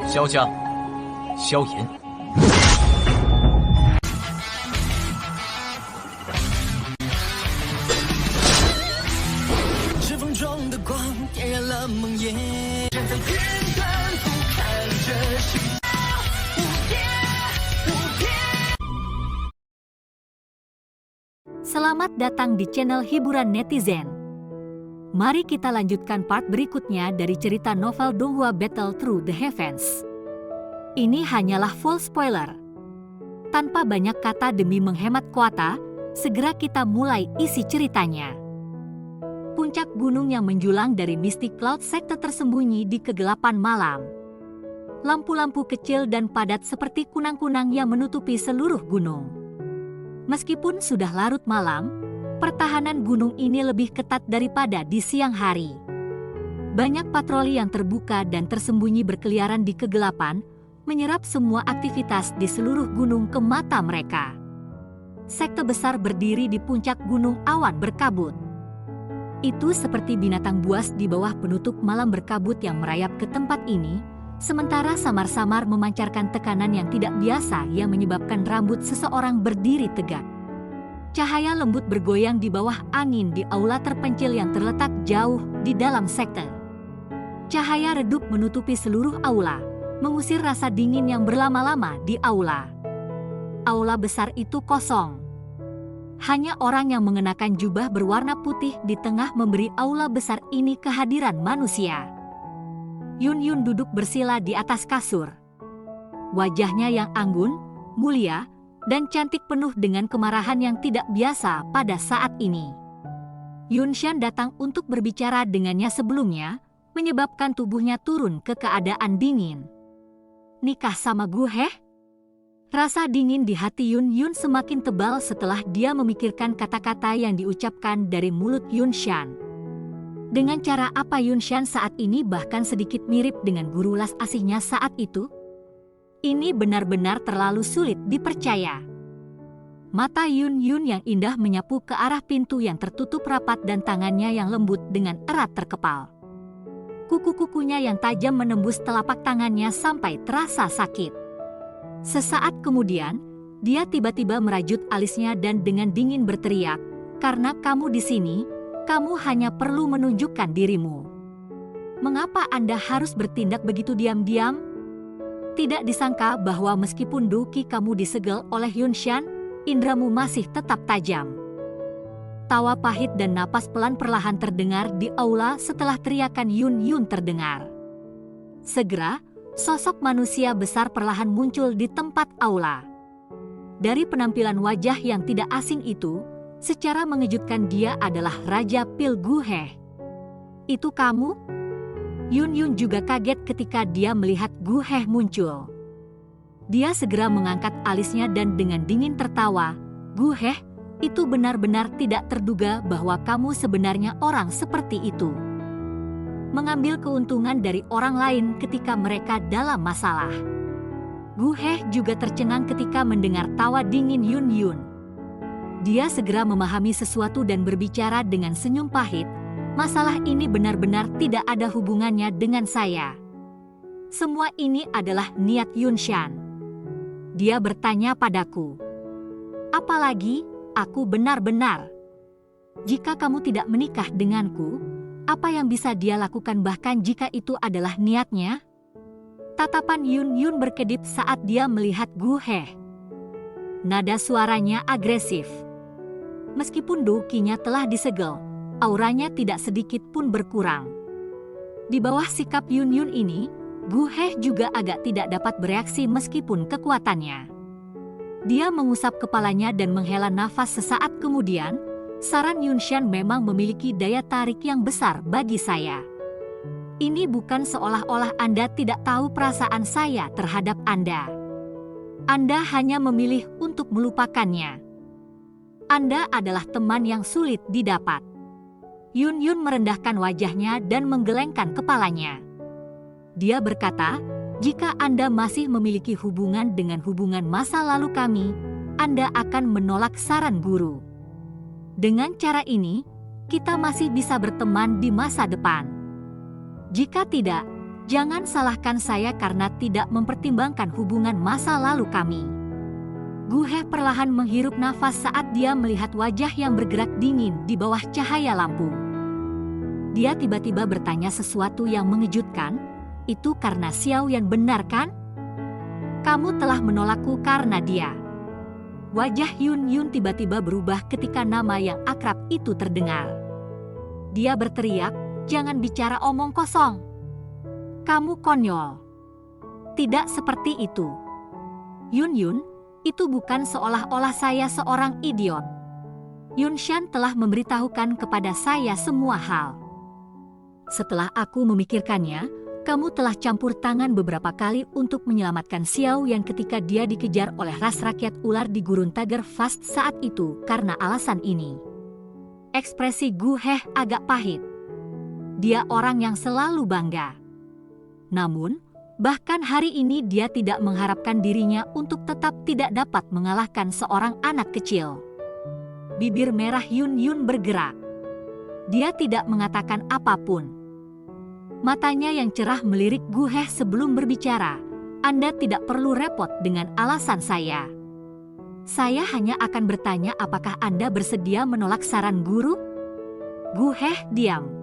萧家、萧炎。指缝中的光点燃了梦魇，站在天端俯瞰着世界无边无边。 Selamat datang di channel hiburan netizen. Mari kita lanjutkan part berikutnya dari cerita novel Donghua Battle Through the Heavens. Ini hanyalah full spoiler. Tanpa banyak kata demi menghemat kuota, segera kita mulai isi ceritanya. Puncak gunung yang menjulang dari Mystic Cloud sekte tersembunyi di kegelapan malam. Lampu-lampu kecil dan padat seperti kunang-kunang yang menutupi seluruh gunung. Meskipun sudah larut malam, pertahanan gunung ini lebih ketat daripada di siang hari. Banyak patroli yang terbuka dan tersembunyi berkeliaran di kegelapan, menyerap semua aktivitas di seluruh gunung ke mata mereka. Sekte besar berdiri di puncak gunung awan berkabut. Itu seperti binatang buas di bawah penutup malam berkabut yang merayap ke tempat ini, sementara samar-samar memancarkan tekanan yang tidak biasa yang menyebabkan rambut seseorang berdiri tegak. Cahaya lembut bergoyang di bawah angin di aula terpencil yang terletak jauh di dalam sekte. Cahaya redup menutupi seluruh aula, mengusir rasa dingin yang berlama-lama di aula. Aula besar itu kosong. Hanya orang yang mengenakan jubah berwarna putih di tengah memberi aula besar ini kehadiran manusia. Yun Yun duduk bersila di atas kasur. Wajahnya yang anggun, mulia, dan cantik penuh dengan kemarahan yang tidak biasa pada saat ini. Yun Shan datang untuk berbicara dengannya sebelumnya, menyebabkan tubuhnya turun ke keadaan dingin. Nikah sama Gu He? Rasa dingin di hati Yun Yun semakin tebal setelah dia memikirkan kata-kata yang diucapkan dari mulut Yun Shan. Dengan cara apa Yun Shan saat ini bahkan sedikit mirip dengan guru las asihnya saat itu? Ini benar-benar terlalu sulit dipercaya. Mata Yun Yun yang indah menyapu ke arah pintu yang tertutup rapat dan tangannya yang lembut dengan erat terkepal. Kuku-kukunya yang tajam menembus telapak tangannya sampai terasa sakit. Sesaat kemudian, dia tiba-tiba merajut alisnya dan dengan dingin berteriak, "Karena kamu di sini, kamu hanya perlu menunjukkan dirimu. Mengapa Anda harus bertindak begitu diam-diam?" Tidak disangka bahwa meskipun Duki kamu disegel oleh Yun Shan, indramu masih tetap tajam. Tawa pahit dan napas pelan perlahan terdengar di aula setelah teriakan Yun Yun terdengar. Segera, sosok manusia besar perlahan muncul di tempat aula. Dari penampilan wajah yang tidak asing itu, secara mengejutkan dia adalah Raja Pil Gu He. "Itu kamu?" Yun Yun juga kaget ketika dia melihat Gu He muncul. Dia segera mengangkat alisnya dan dengan dingin tertawa, "Gu He, itu benar-benar tidak terduga bahwa kamu sebenarnya orang seperti itu. Mengambil keuntungan dari orang lain ketika mereka dalam masalah." Gu He juga tercengang ketika mendengar tawa dingin Yun Yun. Dia segera memahami sesuatu dan berbicara dengan senyum pahit, "Masalah ini benar-benar tidak ada hubungannya dengan saya. Semua ini adalah niat Yun Shan. Dia bertanya padaku. Apalagi, aku benar-benar. Jika kamu tidak menikah denganku, apa yang bisa dia lakukan bahkan jika itu adalah niatnya?" Tatapan Yun Yun berkedip saat dia melihat Gu He. Nada suaranya agresif. Meskipun dukinya telah disegel, auranya tidak sedikit pun berkurang. Di bawah sikap Yun Yun ini, Gu He juga agak tidak dapat bereaksi meskipun kekuatannya. Dia mengusap kepalanya dan menghela nafas sesaat kemudian, "Saran Yun Shan memang memiliki daya tarik yang besar bagi saya. Ini bukan seolah-olah Anda tidak tahu perasaan saya terhadap Anda. Anda hanya memilih untuk melupakannya. Anda adalah teman yang sulit didapat." Yun Yun merendahkan wajahnya dan menggelengkan kepalanya. Dia berkata, "Jika Anda masih memiliki hubungan dengan hubungan masa lalu kami, Anda akan menolak saran guru. Dengan cara ini, kita masih bisa berteman di masa depan. Jika tidak, Jangan salahkan saya karena tidak mempertimbangkan hubungan masa lalu kami. Gu He perlahan menghirup nafas saat dia melihat wajah yang bergerak dingin di bawah cahaya lampu. Dia tiba-tiba bertanya sesuatu yang mengejutkan, "Itu karena Xiao Yan, benar kan? Kamu telah menolakku karena dia." Wajah Yun Yun tiba-tiba berubah ketika nama yang akrab itu terdengar. Dia berteriak, "Jangan bicara omong kosong. Kamu konyol. Tidak seperti itu. Yun Yun, itu bukan seolah-olah saya seorang idiot. Yun Shan telah memberitahukan kepada saya semua hal. Setelah aku memikirkannya, kamu telah campur tangan beberapa kali untuk menyelamatkan Xiao Yan ketika dia dikejar oleh ras rakyat ular di Gurun Tiger Fast saat itu karena alasan ini." Ekspresi Gu He agak pahit. Dia orang yang selalu bangga. Namun, bahkan hari ini dia tidak mengharapkan dirinya untuk tetap tidak dapat mengalahkan seorang anak kecil. Bibir merah Yun Yun bergerak. Dia tidak mengatakan apapun. Matanya yang cerah melirik Gu He sebelum berbicara. "Anda tidak perlu repot dengan alasan saya. Saya hanya akan bertanya apakah Anda bersedia menolak saran guru?" Gu He diam.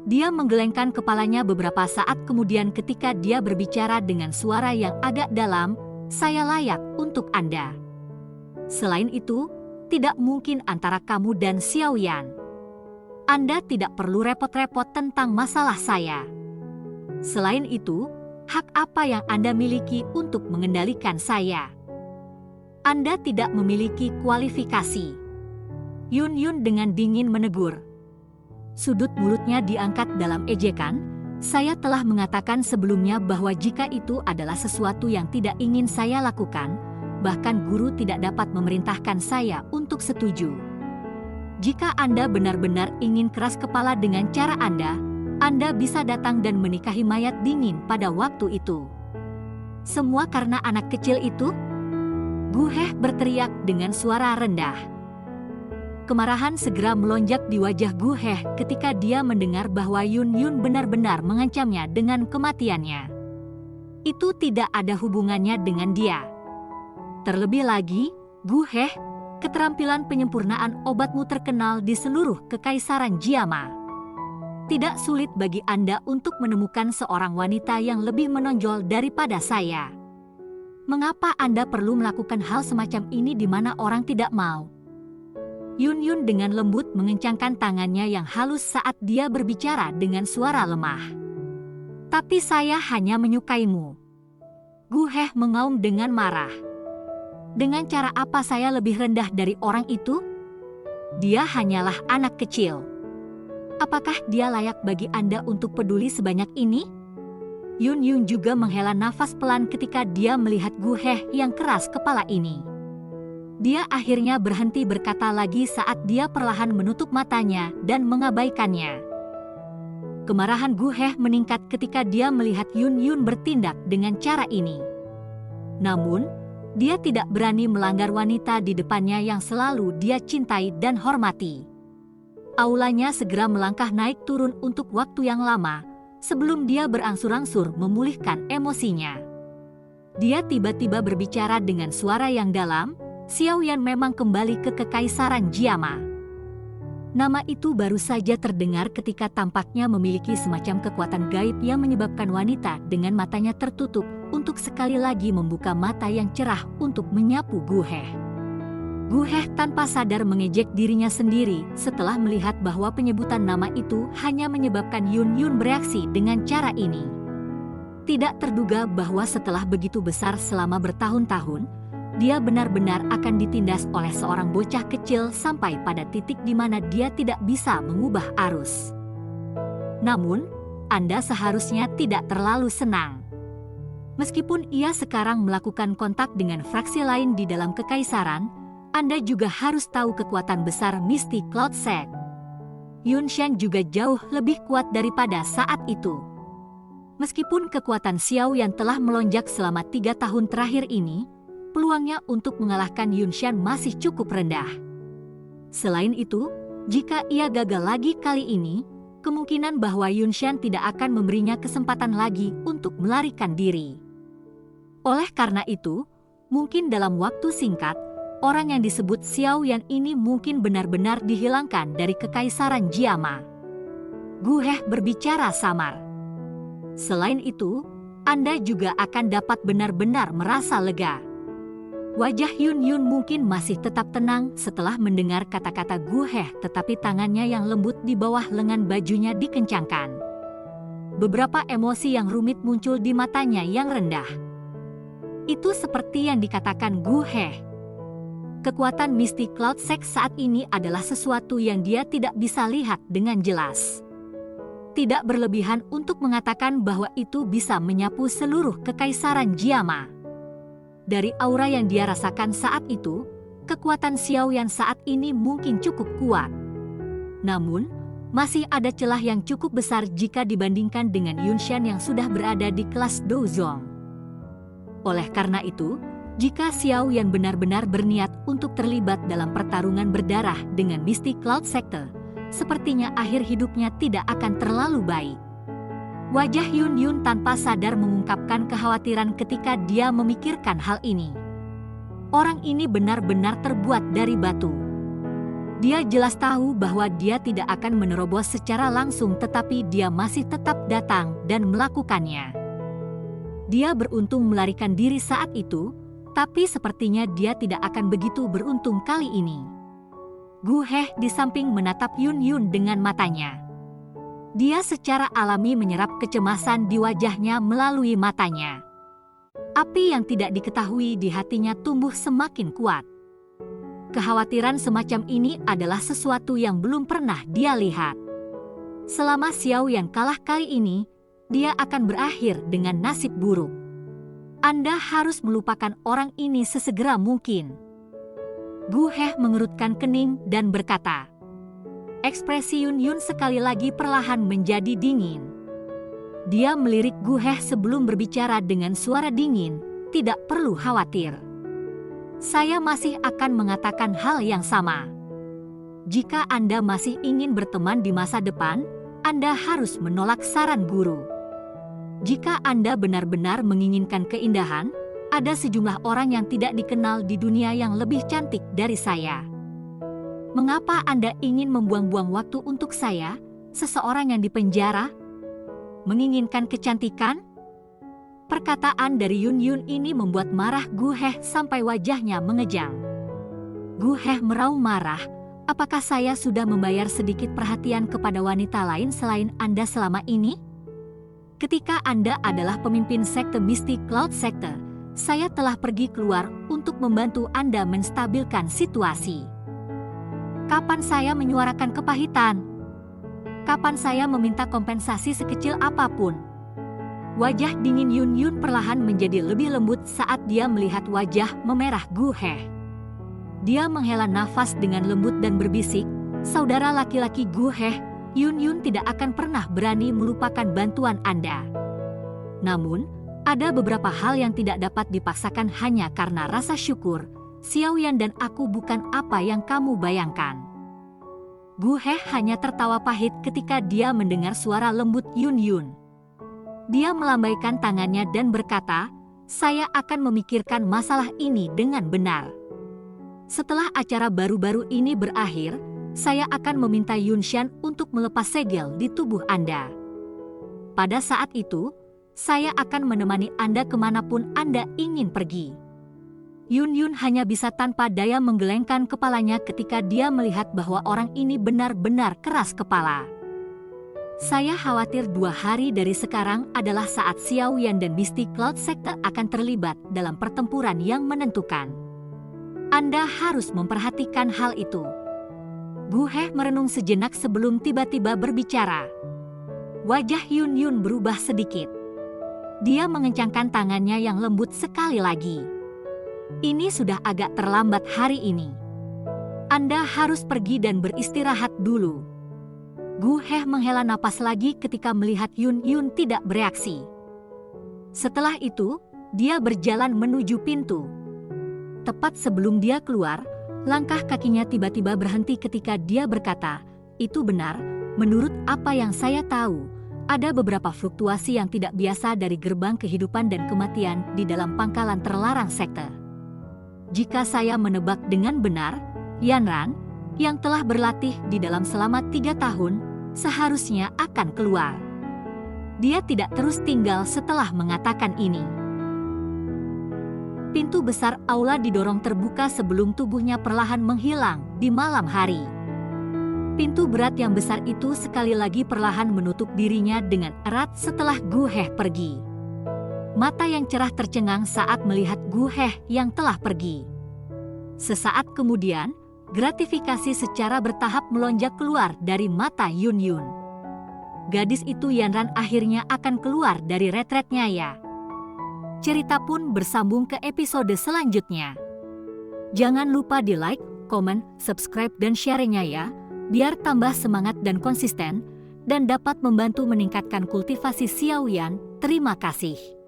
Dia menggelengkan kepalanya beberapa saat kemudian ketika dia berbicara dengan suara yang agak dalam, "Saya layak untuk Anda. Selain itu, tidak mungkin antara kamu dan Xiao Yan. Anda tidak perlu repot-repot tentang masalah saya. Selain itu, hak apa yang Anda miliki untuk mengendalikan saya? Anda tidak memiliki kualifikasi." Yun Yun dengan dingin menegur. Sudut mulutnya diangkat dalam ejekan. "Saya telah mengatakan sebelumnya bahwa jika itu adalah sesuatu yang tidak ingin saya lakukan, bahkan guru tidak dapat memerintahkan saya untuk setuju. Jika Anda benar-benar ingin keras kepala dengan cara Anda bisa datang dan menikahi mayat dingin pada waktu itu. Semua karena anak kecil itu?" Gu He berteriak dengan suara rendah. Kemarahan segera melonjak di wajah Gu He ketika dia mendengar bahwa Yun Yun benar-benar mengancamnya dengan kematiannya. Itu tidak ada hubungannya dengan dia. Terlebih lagi, Gu He, keterampilan penyempurnaan obatmu terkenal di seluruh kekaisaran Jiama. Tidak sulit bagi Anda untuk menemukan seorang wanita yang lebih menonjol daripada saya. Mengapa Anda perlu melakukan hal semacam ini di mana orang tidak mau?" Yun Yun dengan lembut mengencangkan tangannya yang halus saat dia berbicara dengan suara lemah. "Tapi saya hanya menyukaimu." Gu He mengaum dengan marah. "Dengan cara apa saya lebih rendah dari orang itu? Dia hanyalah anak kecil. Apakah dia layak bagi Anda untuk peduli sebanyak ini?" Yun Yun juga menghela nafas pelan ketika dia melihat Gu He yang keras kepala ini. Dia akhirnya berhenti berkata lagi saat dia perlahan menutup matanya dan mengabaikannya. Kemarahan Gu He meningkat ketika dia melihat Yun Yun bertindak dengan cara ini. Namun, dia tidak berani melanggar wanita di depannya yang selalu dia cintai dan hormati. Aulanya segera melangkah naik turun untuk waktu yang lama, sebelum dia berangsur-angsur memulihkan emosinya. Dia tiba-tiba berbicara dengan suara yang dalam, "Xiao Yan memang kembali ke kekaisaran Jiama." Nama itu baru saja terdengar ketika tampaknya memiliki semacam kekuatan gaib yang menyebabkan wanita dengan matanya tertutup untuk sekali lagi membuka mata yang cerah untuk menyapu Gu He. Gu He tanpa sadar mengejek dirinya sendiri setelah melihat bahwa penyebutan nama itu hanya menyebabkan Yun Yun bereaksi dengan cara ini. Tidak terduga bahwa setelah begitu besar selama bertahun-tahun, dia benar-benar akan ditindas oleh seorang bocah kecil sampai pada titik di mana dia tidak bisa mengubah arus. Namun, Anda seharusnya tidak terlalu senang. Meskipun ia sekarang melakukan kontak dengan fraksi lain di dalam kekaisaran, Anda juga harus tahu kekuatan besar Misty Cloud Sect. Yun Shan juga jauh lebih kuat daripada saat itu. Meskipun kekuatan Xiao Yan telah melonjak selama 3 tahun terakhir ini, peluangnya untuk mengalahkan Yun Shan masih cukup rendah. Selain itu, jika ia gagal lagi kali ini, kemungkinan bahwa Yunshan tidak akan memberinya kesempatan lagi untuk melarikan diri. Oleh karena itu, mungkin dalam waktu singkat, orang yang disebut Xiao Yan ini mungkin benar-benar dihilangkan dari Kekaisaran Jiama. Gu He berbicara samar. Selain itu, Anda juga akan dapat benar-benar merasa lega. Wajah Yun Yun mungkin masih tetap tenang setelah mendengar kata-kata Gu He, tetapi tangannya yang lembut di bawah lengan bajunya dikencangkan. Beberapa emosi yang rumit muncul di matanya yang rendah. Itu seperti yang dikatakan Gu He. Kekuatan mistik Cloud Sect saat ini adalah sesuatu yang dia tidak bisa lihat dengan jelas. Tidak berlebihan untuk mengatakan bahwa itu bisa menyapu seluruh Kekaisaran Jiama. Dari aura yang dia rasakan saat itu, kekuatan Xiao Yan saat ini mungkin cukup kuat. Namun, masih ada celah yang cukup besar jika dibandingkan dengan Yunshan yang sudah berada di kelas Douzong. Oleh karena itu, jika Xiao Yan benar-benar berniat untuk terlibat dalam pertarungan berdarah dengan Mystic Cloud Sector, sepertinya akhir hidupnya tidak akan terlalu baik. Wajah Yun Yun tanpa sadar mengungkapkan kekhawatiran ketika dia memikirkan hal ini. Orang ini benar-benar terbuat dari batu. Dia jelas tahu bahwa dia tidak akan menerobos secara langsung, tetapi dia masih tetap datang dan melakukannya. Dia beruntung melarikan diri saat itu, tapi sepertinya dia tidak akan begitu beruntung kali ini. Gu He di samping menatap Yun Yun dengan matanya. Dia secara alami menyerap kecemasan di wajahnya melalui matanya. Api yang tidak diketahui di hatinya tumbuh semakin kuat. Kekhawatiran semacam ini adalah sesuatu yang belum pernah dia lihat. Selama Xiao Yan kalah kali ini, dia akan berakhir dengan nasib buruk. Anda harus melupakan orang ini sesegera mungkin. Gu He mengerutkan kening dan berkata. Ekspresi Yun Yun sekali lagi perlahan menjadi dingin. Dia melirik Gu He sebelum berbicara dengan suara dingin, tidak perlu khawatir. Saya masih akan mengatakan hal yang sama. Jika Anda masih ingin berteman di masa depan, Anda harus menolak saran guru. Jika Anda benar-benar menginginkan keindahan, ada sejumlah orang yang tidak dikenal di dunia yang lebih cantik dari saya. Mengapa Anda ingin membuang-buang waktu untuk saya, seseorang yang dipenjara? Menginginkan kecantikan? Perkataan dari Yun Yun ini membuat marah Gu He sampai wajahnya mengejang. Gu He meraung marah, apakah saya sudah membayar sedikit perhatian kepada wanita lain selain Anda selama ini? Ketika Anda adalah pemimpin sekte Mystic Cloud Sector, saya telah pergi keluar untuk membantu Anda menstabilkan situasi. Kapan saya menyuarakan kepahitan? Kapan saya meminta kompensasi sekecil apapun? Wajah dingin Yun Yun perlahan menjadi lebih lembut saat dia melihat wajah memerah Gu He. Dia menghela nafas dengan lembut dan berbisik, saudara laki-laki Gu He, Yun Yun tidak akan pernah berani melupakan bantuan Anda. Namun, ada beberapa hal yang tidak dapat dipaksakan hanya karena rasa syukur. Xiao Yan dan aku bukan apa yang kamu bayangkan. Gu He hanya tertawa pahit ketika dia mendengar suara lembut Yun Yun. Dia melambaikan tangannya dan berkata, saya akan memikirkan masalah ini dengan benar. Setelah acara baru-baru ini berakhir, saya akan meminta Yunshan untuk melepas segel di tubuh Anda. Pada saat itu, saya akan menemani Anda kemanapun Anda ingin pergi. Yun Yun hanya bisa tanpa daya menggelengkan kepalanya ketika dia melihat bahwa orang ini benar-benar keras kepala. Saya khawatir 2 hari dari sekarang adalah saat Xiao Yan dan Mystic Cloud Sector akan terlibat dalam pertempuran yang menentukan. Anda harus memperhatikan hal itu. Gu He merenung sejenak sebelum tiba-tiba berbicara. Wajah Yun Yun berubah sedikit. Dia mengencangkan tangannya yang lembut sekali lagi. Ini sudah agak terlambat hari ini. Anda harus pergi dan beristirahat dulu. Gu He menghela napas lagi ketika melihat Yun Yun tidak bereaksi. Setelah itu, dia berjalan menuju pintu. Tepat sebelum dia keluar, langkah kakinya tiba-tiba berhenti ketika dia berkata, "Itu benar, Menurut apa yang saya tahu, ada beberapa fluktuasi yang tidak biasa dari gerbang kehidupan dan kematian di dalam pangkalan terlarang sekte. Jika saya menebak dengan benar, Yanran, yang telah berlatih di dalam selama 3 tahun, seharusnya akan keluar. Dia tidak terus tinggal setelah mengatakan ini. Pintu besar aula didorong terbuka sebelum tubuhnya perlahan menghilang di malam hari. Pintu berat yang besar itu sekali lagi perlahan menutup dirinya dengan erat setelah Gu Heh pergi. Mata yang cerah tercengang saat melihat Gu Heh yang telah pergi. Sesaat kemudian, gratifikasi secara bertahap melonjak keluar dari mata Yun Yun. Gadis itu Yanran akhirnya akan keluar dari retretnya ya. Cerita pun bersambung ke episode selanjutnya. Jangan lupa di like, komen, subscribe dan share-nya ya, biar tambah semangat dan konsisten, dan dapat membantu meningkatkan kultivasi Xiaoyan. Terima kasih.